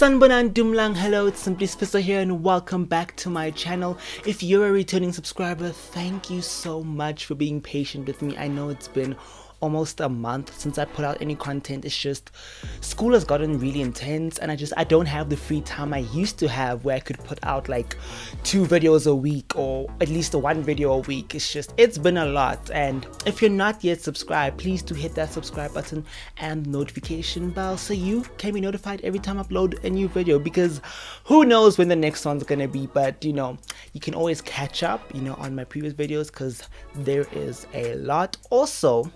Sanbonan Dumlang, hello, it's Simply Spissa here and welcome back to my channel. If you're a returning subscriber, thank you so much for being patient with me. I know it's been almost a month since I put out any content. It's just school has gotten really intense and I don't have the free time I used to have where I could put out like 2 videos a week or at least 1 video a week. It's been a lot, and if you're not yet subscribed, please do hit that subscribe button and notification bell so you can be notified every time I upload a new video, because who knows when the next one's gonna be. But you know, you can always catch up on my previous videos because there is a lot. Also,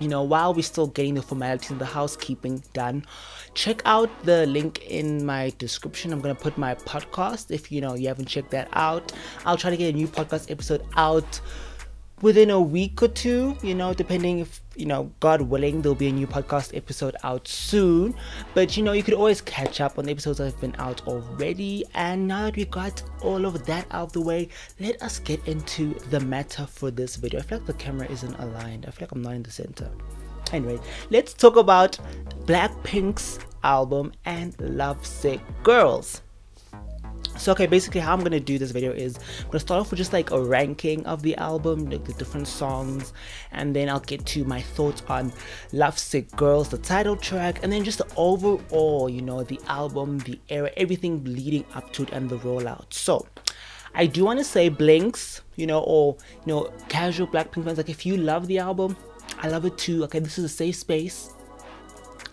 while we're still getting the formalities and the housekeeping done, check out the link in my description. I'm gonna put my podcast. If you haven't checked that out, I'll try to get a new podcast episode out within a week or 2, depending if God willing, there'll be a new podcast episode out soon. But you could always catch up on the episodes that have been out already. And now that we got all of that out of the way, let us get into the matter for this video. I feel like the camera isn't aligned. I feel like I'm not in the center. Anyway, let's talk about Blackpink's album and Lovesick Girls. So okay, basically how I'm gonna do this video is I'm gonna start off with just like a ranking of the album, like the different songs, and then I'll get to my thoughts on Lovesick Girls, the title track, and then just the overall, the album, the era, everything leading up to it, and the rollout. So I do want to say Blinks, or casual Blackpink fans, like if you love the album, I love it too. Okay, this is a safe space.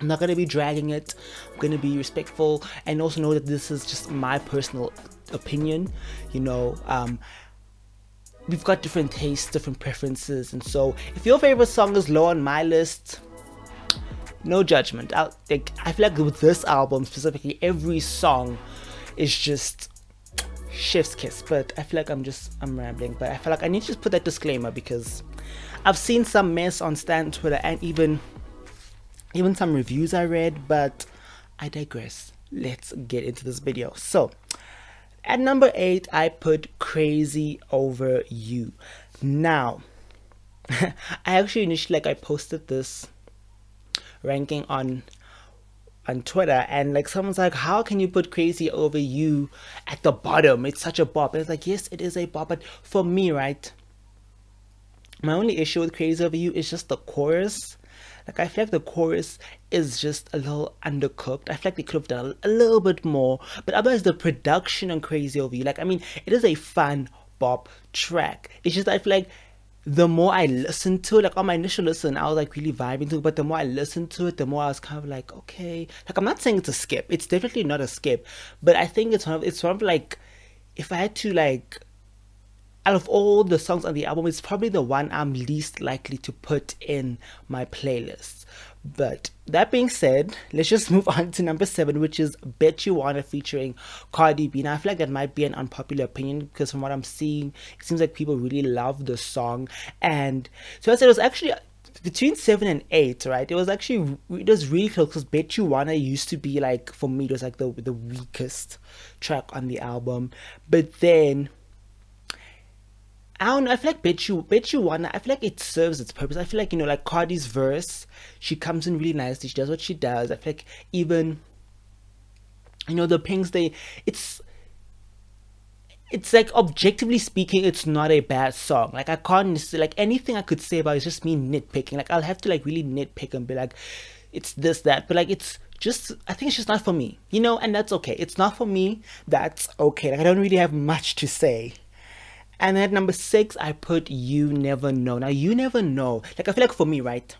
I'm not going to be dragging it. I'm going to be respectful and also know that this is just my personal opinion. We've got different tastes, different preferences, and so if your favorite song is low on my list, no judgment. I feel like with this album specifically, every song is just chef's kiss. But I feel like I'm rambling, but I feel like I need to just put that disclaimer because I've seen some mess on Stan Twitter and even some reviews I read, but I digress. Let's get into this video. So at number 8, I put Crazy Over You. Now I actually initially I posted this ranking on Twitter, and like someone's like, how can you put Crazy Over You at the bottom? It's such a bop. And it's like, yes, it is a bop, but for me, right, my only issue with Crazy Over You is just the chorus. Like I feel like the chorus is just a little undercooked. I feel like they could have done a little bit more. But otherwise, the production on Crazy Over You, it is a fun bop track. It's just I feel like the more I listened to it, like on my initial listen, I was like really vibing to it. But the more I listened to it, the more I was kind of like, okay. Like I'm not saying it's a skip. It's definitely not a skip. But I think it's sort of like, if I had to like, out of all the songs on the album, it's probably the one I'm least likely to put in my playlist. But that being said, let's just move on to number 7, which is Bet You Wanna featuring Cardi B. Now I feel like that might be an unpopular opinion because from what I'm seeing, it seems like people really love the song. And so I said it was actually between 7 and 8, right? It was really close because Bet You Wanna used to be like, for me, it was like the weakest track on the album. But then I don't know, I feel like Bet You Wanna, I feel like it serves its purpose. I feel like, like Cardi's verse, she comes in really nicely, she does what she does. I feel like even, the Pinks, it's like, objectively speaking, it's not a bad song. Like I can't necessarily, like anything I could say about it is just me nitpicking. Like I'll have to like really nitpick and be like, it's this, that, but like it's just, I think it's just not for me, and that's okay. It's not for me, that's okay. Like I don't really have much to say. And then at number 6, I put You Never Know. Now, You Never Know, like I feel like for me, right,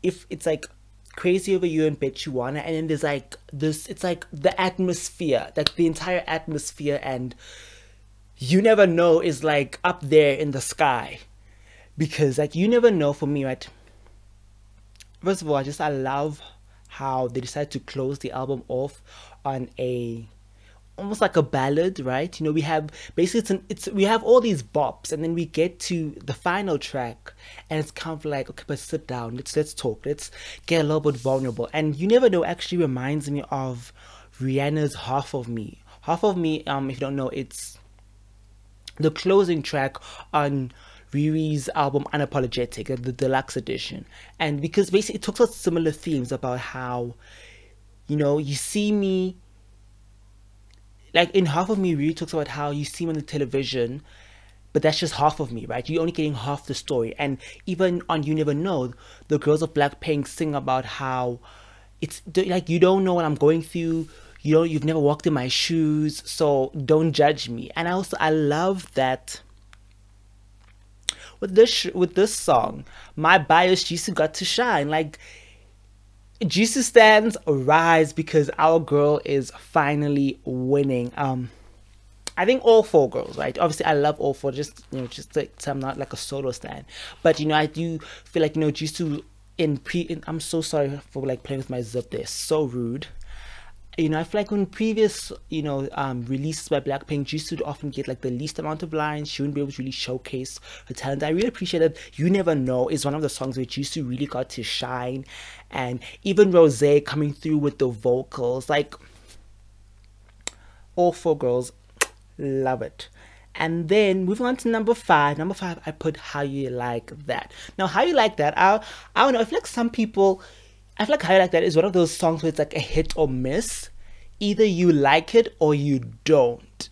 if it's like Crazy Over You and Bet You Wanna, and then there's like this, it's like the atmosphere, like the entire atmosphere, and You Never Know is like up there in the sky. Because like You Never Know for me, right, first of all, I love how they decided to close the album off on a almost like a ballad, right? We have basically we have all these bops, and then we get to the final track, and it's kind of like, okay, but sit down, let's talk, let's get a little bit vulnerable. And You Never Know actually reminds me of Rihanna's Half of Me. Half of Me, if you don't know, it's the closing track on Riri's album Unapologetic, the deluxe edition. And because basically it talks about similar themes about how You know, you see me, like in Half of Me really talks about how you see me on the television, but that's just half of me, right? You're only getting half the story. And even on You Never Know, the girls of Blackpink sing about how it's like, you don't know what I'm going through. You've never walked in my shoes, so don't judge me. And I love that with this song, my bias Jisoo got to shine. Like, Jisoo stands rise because our girl is finally winning. I think all four girls, right? Obviously, I love all four. Just so I'm not like a solo stan, but I do feel like Jisoo I'm so sorry for like playing with my zip there. So rude. I feel like when previous, releases by Blackpink, Jisoo would often get like the least amount of lines. She wouldn't be able to really showcase her talent. I really appreciate that You Never Know is one of the songs where Jisoo really got to shine. And even Rosé coming through with the vocals, like all four girls, love it. And then moving on to number five, I put How You Like That. Now, How You Like That, I don't know, I feel like How You Like That is one of those songs where it's like a hit or miss. Either you like it or you don't.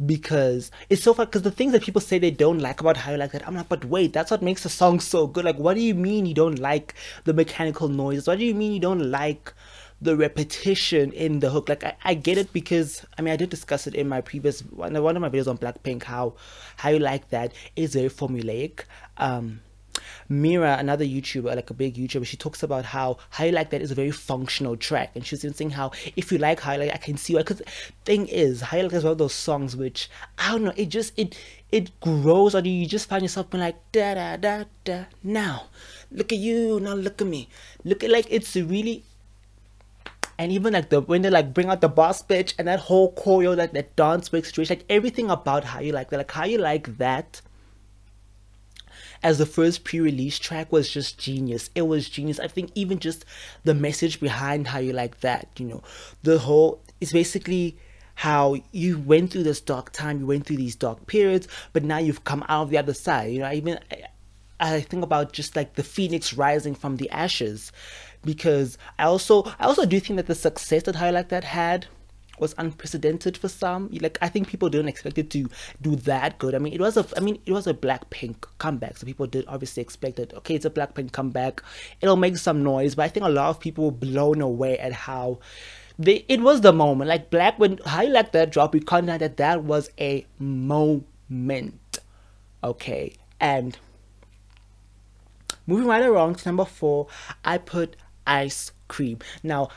Because it's so fun, because the things that people say they don't like about How You Like That, I'm like, but wait, that's what makes the song so good. Like, what do you mean you don't like the mechanical noises? What do you mean you don't like the repetition in the hook? Like, I get it, because I did discuss it in my previous one of my videos on Blackpink, how You Like That is very formulaic. Mira, another YouTuber, like a big YouTuber, she talks about how You Like That is a very functional track, and she's been saying how if you like How You Like, I can see why. Because thing is, How You Like That is one of those songs which, I don't know, it grows on you. You just find yourself being like, da da da da. Now look at you, now look at me, look at, like, it's really. And even like when they like bring out the boss bitch and that whole choreo, like that dance break situation, like everything about How You Like That, like How You Like That as the first pre-release track was just genius. It was genius. I think even just the message behind How You Like That, the whole, it's basically how you went through this dark time, you went through these dark periods, but now you've come out of the other side. I think about just like the phoenix rising from the ashes, because I also do think that the success that How You Like That had was unprecedented for some. Like, I think people didn't expect it to do that good. It was a Blackpink comeback, so people did obviously expect it. Okay, it's a Blackpink comeback, it'll make some noise, but I think a lot of people were blown away at how it was the moment. Like, when How You Like That dropped, we can't deny that was a moment. Okay, and moving right along to number 4, I put Ice Cream. Now,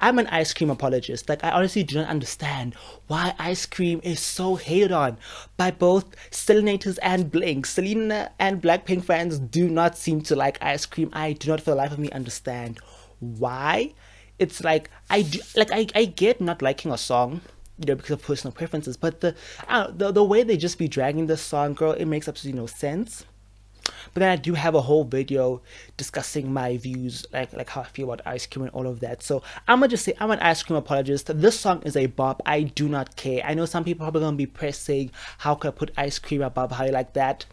I'm an ice cream apologist. Like, I honestly do not understand why ice cream is so hated on by both Selenators and Blink. Selena and Blackpink fans do not seem to like ice cream. I do not for the life of me understand why. It's like, I get not liking a song, because of personal preferences, but the way they just be dragging this song, girl, it makes absolutely no sense. But then I do have a whole video discussing my views, like how I feel about ice cream and all of that. So I'm gonna just say I'm an ice cream apologist. This song is a bop. I do not care. I know some people are probably gonna be pressed saying, how could I put Ice Cream above How You Like That?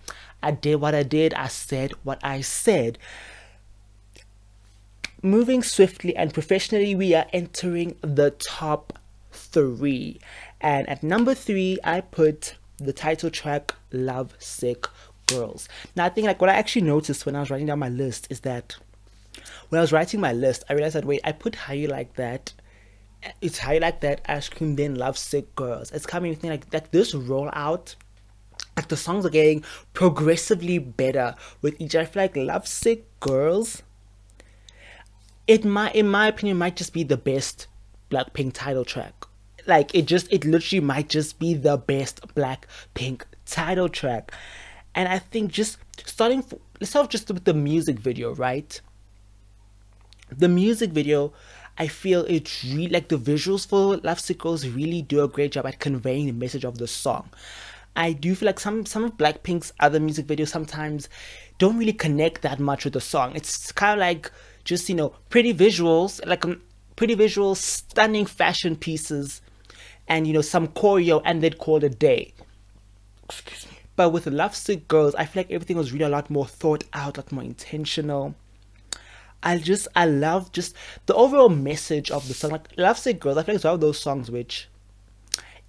I did what I did. I said what I said. Moving swiftly and professionally, we are entering the top 3. And at number 3, I put the title track, Love Sick Girls. Now, I think like what I actually noticed when I was writing down my list is that when I was writing my list, I realized that, wait, I put How You Like That. It's How You Like That, Ice Cream, then Love Sick Girls. It's coming with me like this rollout. Like, the songs are getting progressively better with each. I feel like Love Sick Girls, in my opinion, might just be the best Blackpink title track. Like, it literally might just be the best Blackpink title track. And I think let's start just with the music video, right? The music video, I feel it's really, like, the visuals for Love Sick Girls really do a great job at conveying the message of the song. I do feel like some of Blackpink's other music videos sometimes don't really connect that much with the song. It's kind of like just, pretty visuals, stunning fashion pieces, and, some choreo, and they'd call it a day. Excuse me. But with Love Sick Girls, I feel like everything was really a lot more thought out, like more intentional. I love just the overall message of the song. Like Lovesick Girls, I feel like it's one of those songs which,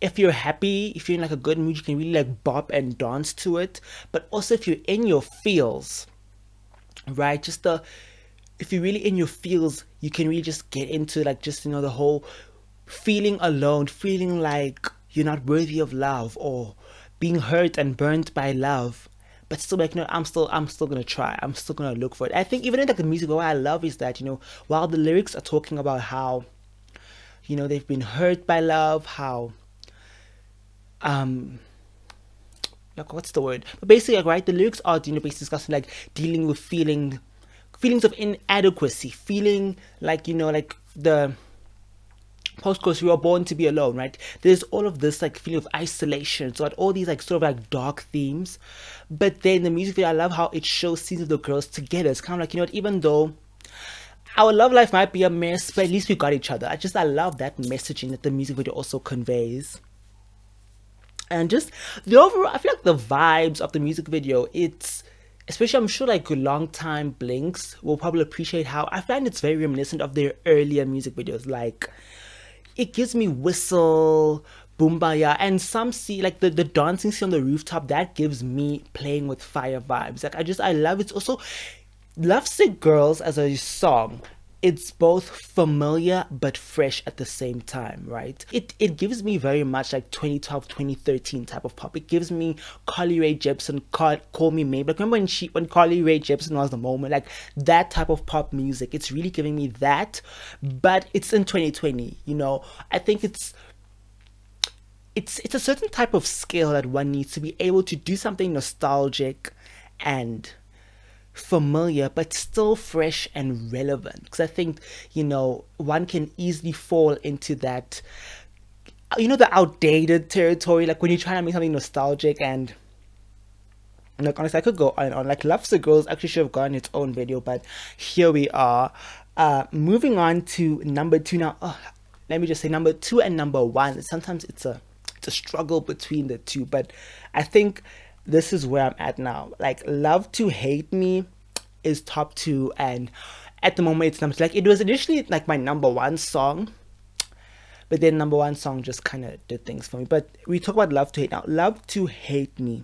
if you're happy, if you're in like a good mood, you can really like bop and dance to it. But also if you're in your feels, right? If you're really in your feels, you can really just get into like just, you know, the whole feeling alone, feeling like you're not worthy of love, or being hurt and burnt by love, but still like, you know, I'm still gonna try, I'm still gonna look for it. I think even in like the music, what I love is that, you know, while the lyrics are talking about how, you know, they've been hurt by love, how like, what's the word, but basically like, right, the lyrics are, you know, basically discussing like dealing with feelings of inadequacy, feeling like, you know, like the post-course, we were born to be alone, right? There's all of this like feeling of isolation, so all these like sort of like dark themes. But then the music video, I love how it shows scenes of the girls together. It's kind of like, you know what, even though our love life might be a mess, but at least we got each other. I love that messaging that the music video also conveys. And just the overall, I feel like the vibes of the music video, it's, especially I'm sure like long time Blinks will probably appreciate how I find it's very reminiscent of their earlier music videos. Like, it gives me Whistle, Boombaya, and some see like the dancing scene on the rooftop, that gives me Playing with Fire vibes. Like I love it. It's also Lovesick Girls as a song. It's both familiar but fresh at the same time, right? It gives me very much like 2012, 2013 type of pop. It gives me Carly Rae Jepsen, Call Me Maybe. Like, remember when Carly Rae Jepsen was the moment, like that type of pop music. It's really giving me that, but it's in 2020. You know, I think it's a certain type of skill that one needs to be able to do something nostalgic and familiar but still fresh and relevant, because I think, you know, one can easily fall into that, you know, the outdated territory, like when you're trying to make something nostalgic. And like, honestly, I could go on and on. Like Lovesick Girls actually should have gotten its own video, but here we are. Moving on to number 2 now. Let me just say, number 2 and number 1, sometimes it's a struggle between the two, but I think this is where I'm at now. Like, Love to Hate Me is top 2, and at the moment it's number, like, it was initially like my number 1 song, but then number 1 song just kind of did things for me. But we talk about Love to Hate now. Love to Hate Me,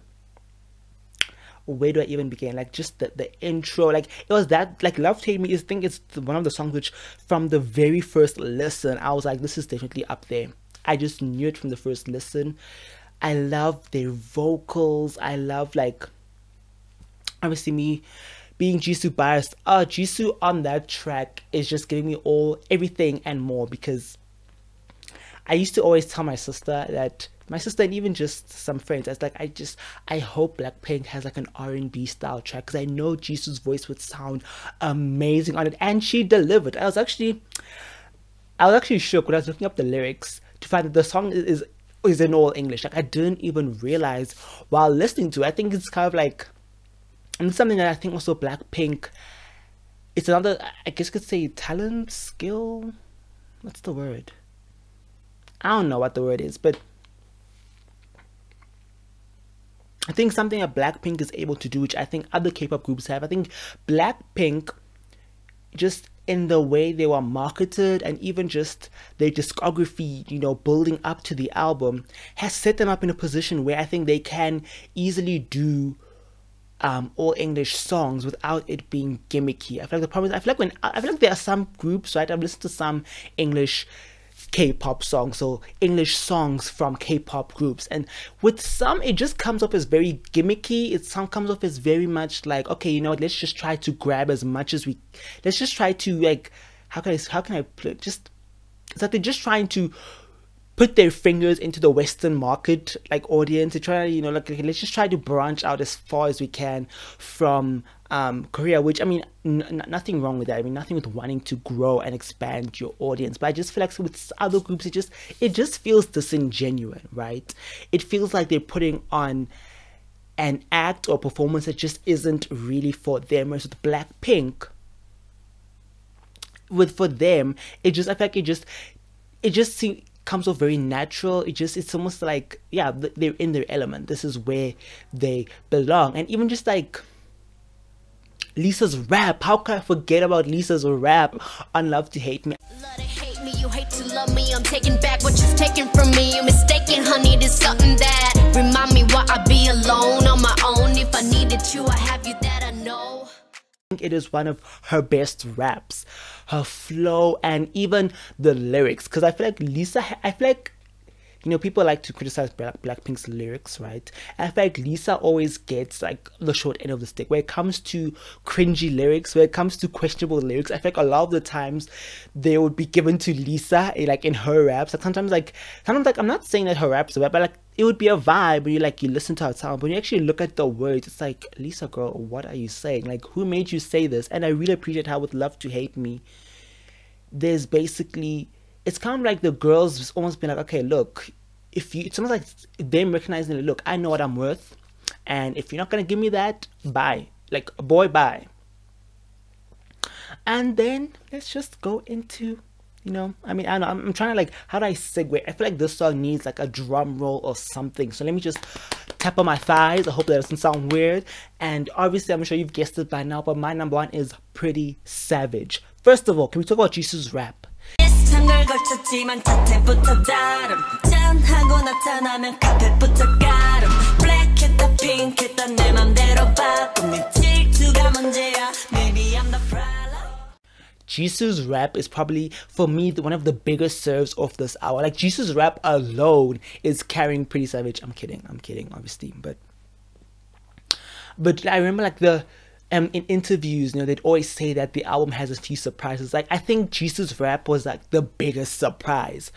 where do I even begin? Like, just the intro, like, it was that, like, Love to Hate Me is, I think it's one of the songs which from the very first listen I was like, this is definitely up there. I just knew it from the first listen. I love their vocals. I love, like, obviously me being Jisoo biased. Jisoo on that track is just giving me everything and more, because I used to always tell my sister and even just some friends, I was like, I hope Blackpink has like an R&B style track, because I know Jisoo's voice would sound amazing on it, and she delivered. I was actually shook when I was looking up the lyrics to find that the song is in all English. Like, I didn't even realize while listening to it. I think it's kind of like, and it's something that I think also Blackpink, it's another, I guess you could say, talent, skill, what's the word? I don't know what the word is, but I think something that Blackpink is able to do, which I think other K-pop groups have. I think Blackpink, just in the way they were marketed and even just their discography, you know, building up to the album, has set them up in a position where I think they can easily do all English songs without it being gimmicky. I feel like the problem is, I feel like there are some groups, right? I've listened to some English K-pop songs, so English songs from K-pop groups, and with some it just comes off as very gimmicky. Some comes off as very much like, okay, you know what, let's just try to grab as much as let's just try to, like, how can I put it? Just, it's like they're just trying to put their fingers into the Western market, like, audience. They try, you know, like, let's just try to branch out as far as we can from Korea, which, I mean, nothing wrong with that. I mean, nothing with wanting to grow and expand your audience, but I just feel like with other groups, it just feels disingenuous, right? It feels like they're putting on an act or performance that just isn't really for them. Whereas with Blackpink, for them, I feel like it just comes off very natural. It's almost like, yeah, they're in their element. This is where they belong. And even just like, Lisa's rap. How can I forget about Lisa's rap on Love to Hate Me? Love to hate me, you hate to love me. I'm taking back what you've taken from me. You're mistaken, honey. There's something that remind me why I be alone on my own. If I needed you, I have you, that I know. I think it is one of her best raps, her flow, and even the lyrics. Because I feel like I feel like, you know, people like to criticize Blackpink's lyrics, right? And I feel like Lisa always gets like the short end of the stick when it comes to cringy lyrics, when it comes to questionable lyrics. I feel like a lot of the times they would be given to Lisa, like in her raps. Like sometimes I'm not saying that her raps are bad, but like it would be a vibe when you listen to her sound. But when you actually look at the words, it's like, Lisa girl, what are you saying? Like, who made you say this? And I really appreciate how with Love to Hate Me, there's basically, it's kind of like the girls almost been like, okay, look, it's almost like them recognizing, look, I know what I'm worth, and if you're not gonna give me that, bye. Like, boy, bye. And then let's just go into, you know, I mean, I don't know, I'm trying to like, how do I segue? I feel like this song needs like a drum roll or something. So let me just tap on my thighs. I hope that doesn't sound weird. And obviously, I'm sure you've guessed it by now, but my number one is Pretty Savage. First of all, can we talk about Jisoo's rap? Jisoo's rap is probably, for me, one of the biggest serves of this hour. Like, Jisoo's rap alone is carrying Pretty Savage. I'm kidding, obviously, but I remember like in interviews, you know, they'd always say that the album has a few surprises. Like, I think Jisoo's rap was like the biggest surprise,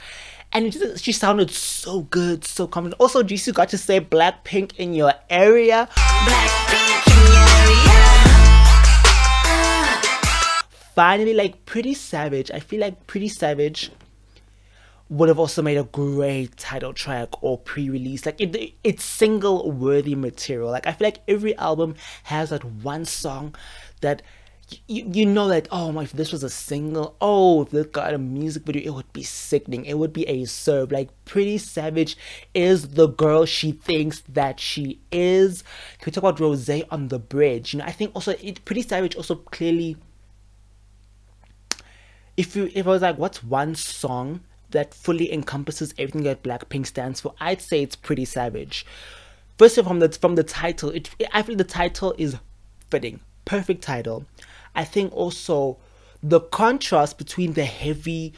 and she sounded so good, so confident. Also, Jisoo got to say Blackpink in your area. Blackpink in your area. Finally, like, Pretty Savage. I feel like Pretty Savage would have also made a great title track or pre-release. Like, it's single worthy material. Like, I feel like every album has that one song that you know that, oh my, if this was a single, oh, if this got a music video, it would be sickening. It would be a serve. Like, Pretty Savage is the girl she thinks that she is. Can we talk about Rosé on the Bridge? You know, I think also Pretty Savage also clearly, if I was like, what's one song that fully encompasses everything that Blackpink stands for, I'd say it's Pretty Savage. First of all, from the title, I feel the title is fitting, perfect title. I think also the contrast between the heavy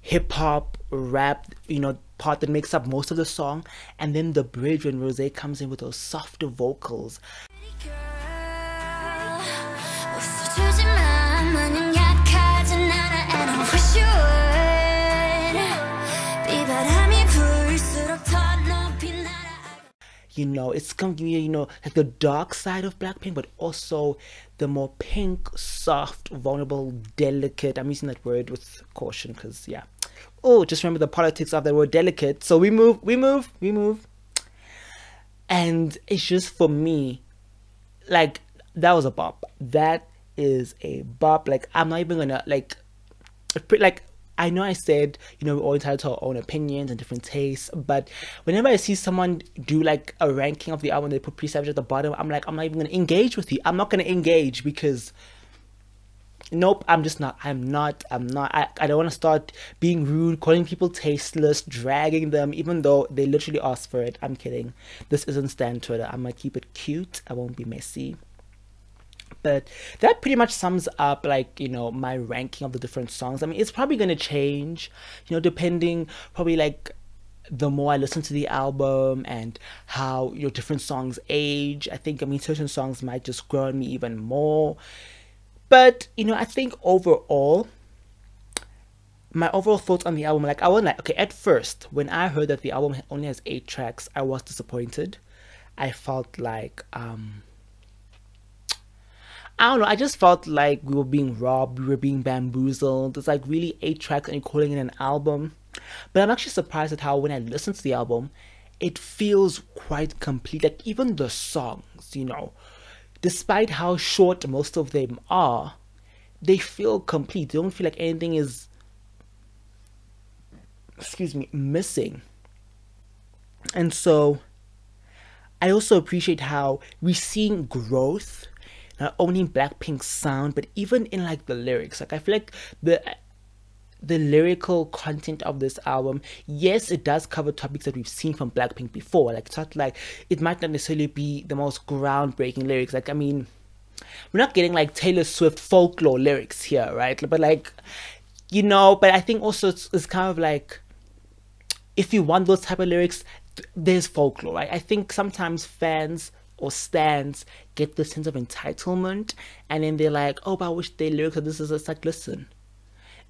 hip hop rap, you know, part that makes up most of the song, and then the bridge when Rosé comes in with those softer vocals. You know, it's gonna give you, you know, like the dark side of Blackpink, but also the more pink, soft, vulnerable, delicate. I'm using that word with caution because, yeah. Oh, just remember the politics of that word, delicate. So we move. And it's just, for me, like, that was a bop. That is a bop. Like, I'm not even gonna, like, I know I said, you know, we're all entitled to our own opinions and different tastes, but whenever I see someone do like a ranking of the album, they put Pretty Savage at the bottom, I'm like, I'm not even going to engage with you. I'm not going to engage because, nope, I'm not. I don't want to start being rude, calling people tasteless, dragging them, even though they literally asked for it. I'm kidding. This isn't Stan Twitter. I'm going to keep it cute. I won't be messy. But that pretty much sums up, like, you know, my ranking of the different songs. I mean, it's probably going to change, you know, depending, probably like the more I listen to the album and how, you know, different songs age. I think, I mean, certain songs might just grow on me even more. But, you know, I think overall, my overall thoughts on the album, like, I wasn't like, okay, at first, when I heard that the album only has 8 tracks, I was disappointed. I felt like, I don't know, I just felt like we were being robbed, we were being bamboozled. It's like really 8 tracks and you're calling it an album. But I'm actually surprised at how when I listen to the album, it feels quite complete. Like, even the songs, you know, despite how short most of them are, they feel complete. They don't feel like anything is, missing. And so I also appreciate how we're seeing growth. not only in Blackpink's sound, but even in like the lyrics. Like I feel like the lyrical content of this album, yes, it does cover topics that we've seen from Blackpink before. Like it's not like, it might not necessarily be the most groundbreaking lyrics. Like, I mean, we're not getting like Taylor Swift folklore lyrics here, right? But like, you know, but I think also it's kind of like, if you want those type of lyrics, there's folklore, right? I think sometimes fans or stans get this sense of entitlement, and then they're like, oh, but I wish their lyrics, this is, it's like, listen,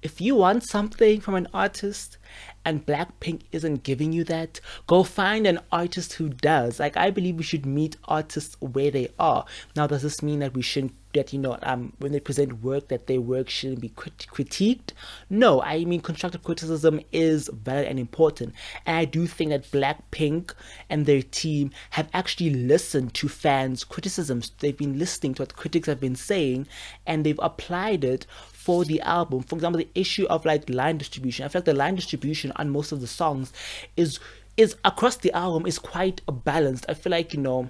if you want something from an artist and Blackpink isn't giving you that, go find an artist who does. Like, I believe we should meet artists where they are. Now, does this mean that we shouldn't, that, you know, when they present work, that their work shouldn't be critiqued? No, I mean, constructive criticism is valid and important. And I do think that Blackpink and their team have actually listened to fans' criticisms. They've been listening to what critics have been saying, and they've applied it for the album. For example, the issue of like line distribution. I feel like the line distribution on most of the songs is across the album is quite balanced. I feel like, you know,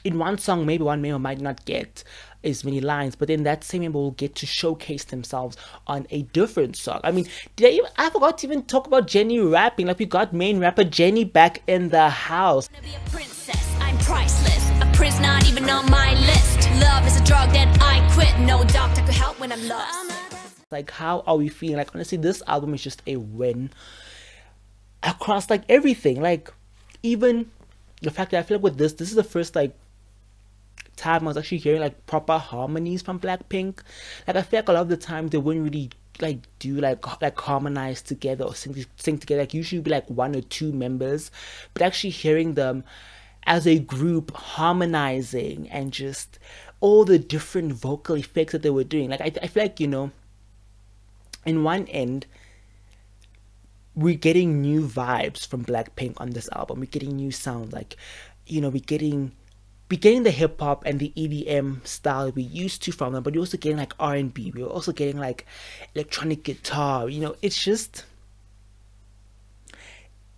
in one song, maybe one member might not get as many lines, but then that same member will get to showcase themselves on a different song. I mean, I forgot to even talk about Jennie rapping. Like, we got main rapper Jennie back in the house. Be a princess, I'm priceless. A prince not even on my list. Love is a drug that I quit. No doctor could help when I'm lost. Like, how are we feeling? Like, honestly, this album is just a win across like everything. Like, even the fact that I feel like with this is the first like time I was actually hearing like proper harmonies from Blackpink. Like, I feel like a lot of the time they wouldn't really like do like harmonize together or sing together. Like, usually be like one or two members, but actually hearing them as a group harmonizing and just all the different vocal effects that they were doing. Like, I feel like, you know, in one end, we're getting new vibes from Blackpink on this album. We're getting new sound. Like, you know, we're getting the hip hop and the EDM style that we used to from them, but we're also getting like R&B. We're also getting like electronic guitar. You know, it's just,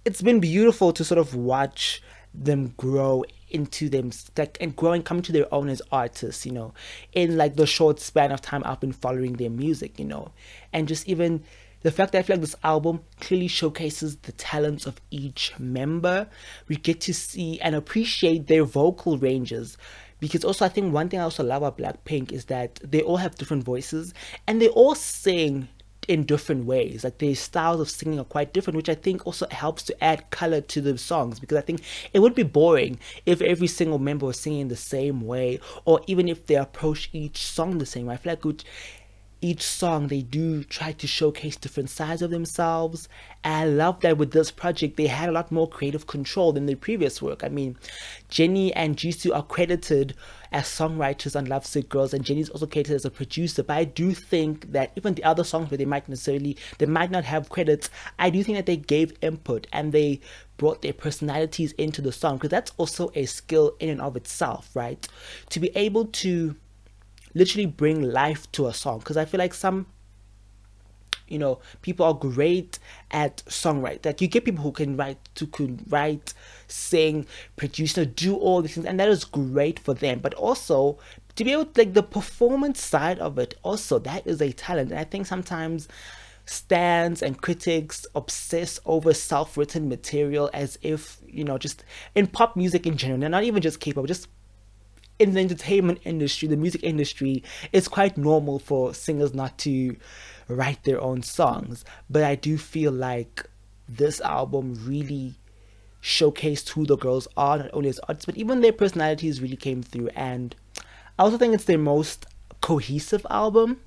it's been beautiful to sort of watch them grow into them, like, and growing, coming to their own as artists, you know, in like the short span of time I've been following their music, you know. And just even the fact that I feel like this album clearly showcases the talents of each member. We get to see and appreciate their vocal ranges, because also I think one thing I also love about Blackpink is that they all have different voices and they all sing in different ways. Like, their styles of singing are quite different, which I think also helps to add color to the songs, because I think it would be boring if every single member was singing the same way, or even if they approach each song the same way. I feel like each song they do try to showcase different sides of themselves, and I love that with this project they had a lot more creative control than their previous work. I mean, Jennie and Jisoo are credited as songwriters on Lovesick Girls, and Jennie's also credited as a producer, but I do think that even the other songs where they might not have credits, I do think that they gave input and they brought their personalities into the song, because that's also a skill in and of itself, right? To be able to literally bring life to a song, because I feel like some, you know, people are great at songwriting. Like, you get people who can write, sing, produce, do all these things, and that is great for them. But also to be able to, like, the performance side of it, also that is a talent. And I think sometimes stans and critics obsess over self-written material as if, you know, just in pop music in general, and not even just K-pop, just in the entertainment industry, the music industry, it's quite normal for singers not to write their own songs. But I do feel like this album really showcased who the girls are, not only as artists, but even their personalities really came through. And I also think it's their most cohesive album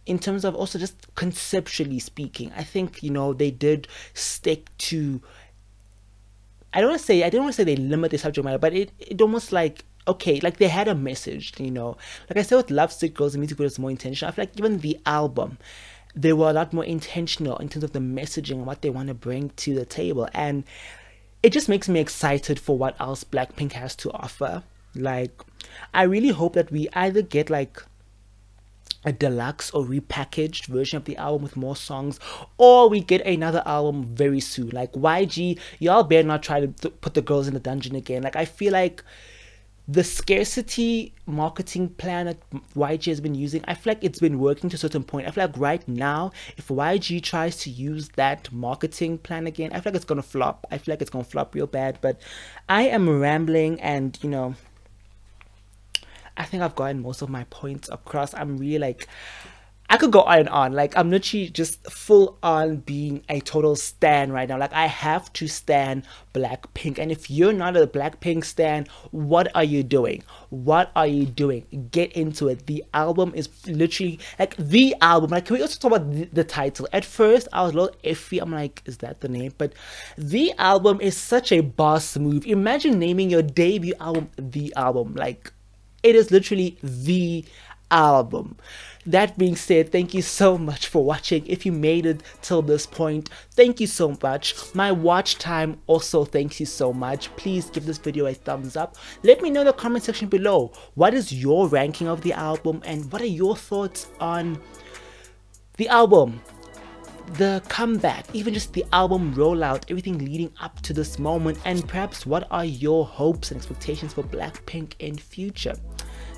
in terms of also just conceptually speaking. I think, you know, they did stick to, I don't want to say they limit the subject matter, but it almost like, okay, like they had a message, you know. Like I said with Lovesick Girls, the music video was more intentional. I feel like even the album, they were a lot more intentional in terms of the messaging and what they want to bring to the table. And it just makes me excited for what else Blackpink has to offer. Like, I really hope that we either get like a deluxe or repackaged version of the album with more songs, or we get another album very soon. Like, YG, y'all better not try to put the girls in the dungeon again. Like, I feel like the scarcity marketing plan that YG has been using, I feel like it's been working to a certain point. I feel like right now, if YG tries to use that marketing plan again, I feel like it's gonna flop. I feel like it's gonna flop real bad. But I am rambling, and you know, I think I've gotten most of my points across. I'm really like, I could go on and on. Like, I'm literally just full on being a total stan right now. Like, I have to stan Blackpink. And if you're not a Blackpink stan, what are you doing? What are you doing? Get into it. The album is literally like the album. Like, can we also talk about the title? At first, I was a little iffy. I'm like, is that the name? But the album is such a boss move. Imagine naming your debut album The Album. Like, it is literally the album. That being said, thank you so much for watching. If you made it till this point, thank you so much. My watch time also thanks you so much. Please give this video a thumbs up. Let me know in the comment section below, what is your ranking of the album, and what are your thoughts on the album, the comeback, even just the album rollout, everything leading up to this moment, and perhaps what are your hopes and expectations for Blackpink in future.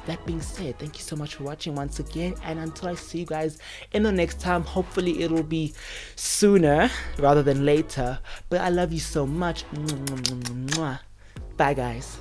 That being said, thank you so much for watching once again, and until I see you guys in the next time, hopefully it'll be sooner rather than later, but I love you so much. Bye guys.